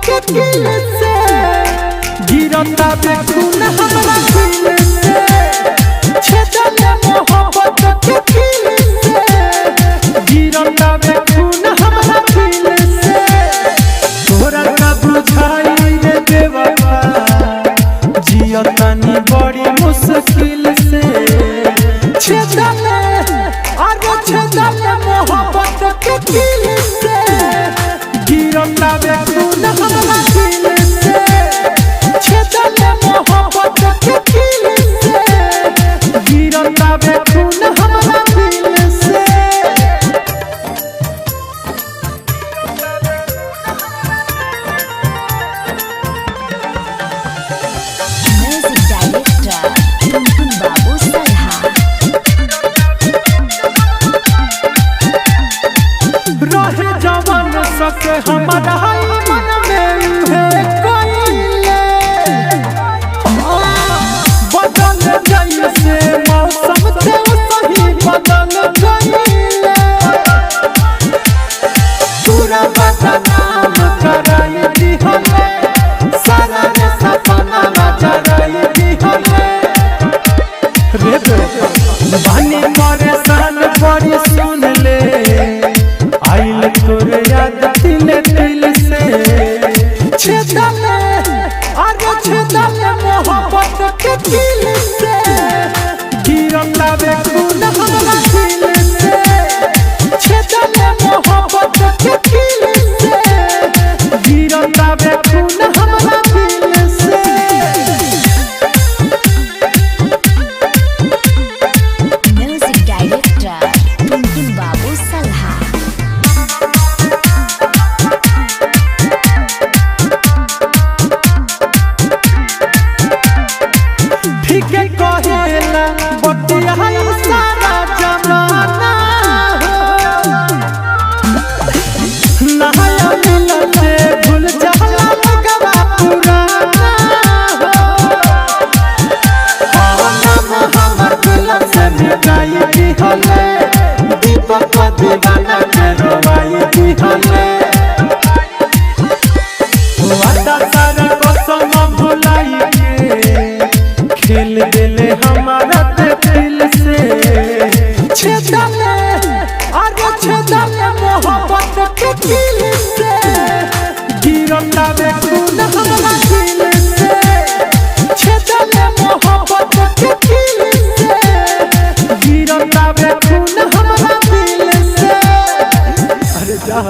के दिल से गिरता बेखून हमरा दिल से छेदले मोहब्बत के दिल से गिरता बेखून हमरा दिल से तोरा का बुझाई रे बेवफा जियतानी बड़ी मुश्किल से छेदले मोहब्बत के दिल से गिरता बेखून हमरा दिल से छेदले मोहब्बत के दिल से गिरता बेखून हमरा दिल से म्यूजिक डायरेक्टर टुनटुन बाबू सलहा रहे जवान सके हमारा मन में है कोइले बदल जैसे मौसम थे सही बदल गइले पूरा बदनाम कराई दी हमें सारा रे सपना चराई दी हमें रे बानी परेशान बड़ी सुन ले आइल तोरे याद दिल से छेदले मोहब्बत के दिल से गिरता बेखून हमरा दिल से छेदले मोहब्बत के दिल से गिरता बेखून हमरा दिल से म्यूजिक डायरेक्टर टुनटुन बाबू सलहा ठीक कहेला बतिया सारा जमाना नहाया मिलते भूल जाला लगवा पुराना नाम हमर दिल से मिटाई दी हले दीपक दीवाना के रोवाई दी हले वादा सारा कसम भुलाई के खेल दिले हमारा दिल से छेदले मोहब्बत के दिल से गिरता बेखून हमरा दिल से छेदले मोहब्बत के दिल से गिरता बेखून हमरा दिल से अरे जा